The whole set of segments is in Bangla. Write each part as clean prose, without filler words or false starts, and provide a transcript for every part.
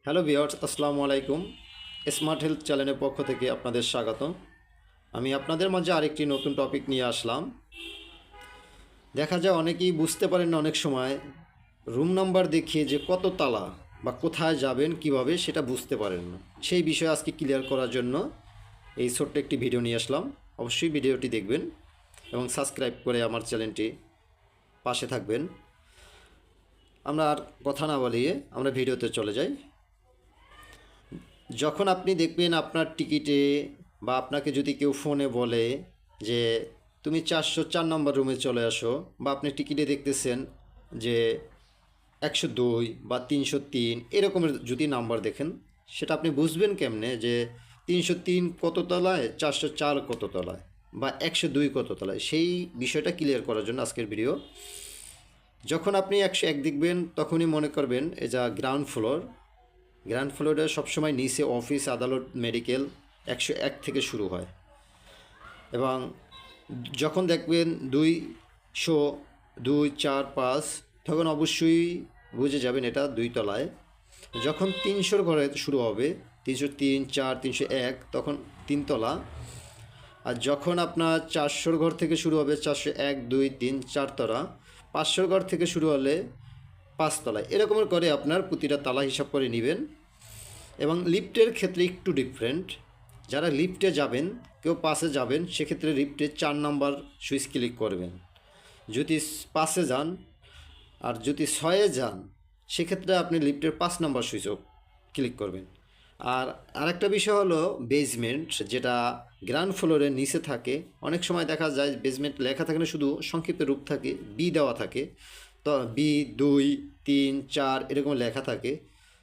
হ্যালো ভিউয়ার্স, আসসালামু আলাইকুম। স্মার্ট হেলথ চ্যানেলের পক্ষ থেকে আপনাদের স্বাগত। আমি আপনাদের মাঝে আরেকটি নতুন টপিক নিয়ে আসলাম। দেখা যায় অনেকেই বুঝতে পারেন না, অনেক সময় রুম নাম্বার দেখিয়ে যে কত তালা বা কোথায় যাবেন কিভাবে সেটা বুঝতে পারেন না। সেই বিষয়ে আজকে ক্লিয়ার করার জন্য এই ছোট্ট একটি ভিডিও নিয়ে আসলাম। অবশ্যই ভিডিওটি দেখবেন এবং সাবস্ক্রাইব করে আমার চ্যানেলটি পাশে থাকবেন। আমরা আর কথা না বলিয়ে আমরা ভিডিওতে চলে যাই। যখন আপনি দেখবেন আপনার টিকিটে বা আপনাকে যদি কেউ ফোনে বলে যে তুমি 404 নম্বর রুমে চলে আসো, বা আপনি টিকিটে দেখতেছেন যে 102 বা 303 এরকমের যদি নাম্বার দেখেন, সেটা আপনি বুঝবেন কেমনে যে 303 কত তলায়, 404 কত তলায় বা 102 কত তলায়? সেই বিষয়টা ক্লিয়ার করার জন্য আজকের ভিডিও। যখন আপনি 101 দেখবেন তখনই মনে করবেন এই যা গ্রাউন্ড ফ্লোর। গ্রাউন্ড ফ্লোরে সবসময় নিচে অফিস, আদালত, মেডিকেল 101 থেকে শুরু হয়। এবং যখন দেখবেন 200, 2, 4, 5 তখন অবশ্যই বুঝে যাবেন এটা 2 তলায়। যখন 300 ঘরে শুরু হবে, 303, 4, 301 তখন 3 তলা। আর যখন আপনার 400 ঘর থেকে শুরু হবে, 401, 2, 3, 4 তলা। 500 ঘর থেকে শুরু হলে 5 তলায়, এরকমের করে আপনার প্রতিটা তালা হিসাব করে নেবেন। এবং লিফটের ক্ষেত্রে একটু ডিফারেন্ট। যারা লিফটে যাবেন, কেউ পাশে যাবেন, সেক্ষেত্রে লিফটে 4 নাম্বার সুইচ ক্লিক করবেন। যদি পাশে যান আর যদি 6-এ যান, সেক্ষেত্রে আপনি লিফটের 5 নাম্বার সুইচও ক্লিক করবেন। আর আরেকটা বিষয় হলো বেসমেন্ট, যেটা গ্রাউন্ড ফ্লোরের নিচে থাকে। অনেক সময় দেখা যায় বেসমেন্ট লেখা থাকে না, শুধু সংক্ষিপ্ত রূপ থাকে, বি দেওয়া থাকে। তো বি 2, 3, 4 এরকম লেখা থাকে।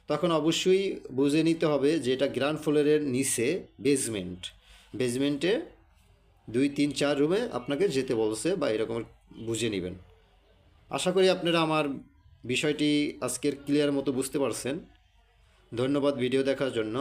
তখন অবশ্যই বুঝে নিতে হবে যে এটা গ্রাউন্ড ফ্লোরের নিচে বেসমেন্ট। বেসমেন্টে 2, 3, 4 রুমে আপনাকে যেতে বলছে, বা এরকম বুঝে নেবেন। আশা করি আপনারা আমার বিষয়টি আজকের ক্লিয়ার মতো বুঝতে পারছেন। ধন্যবাদ ভিডিও দেখার জন্য।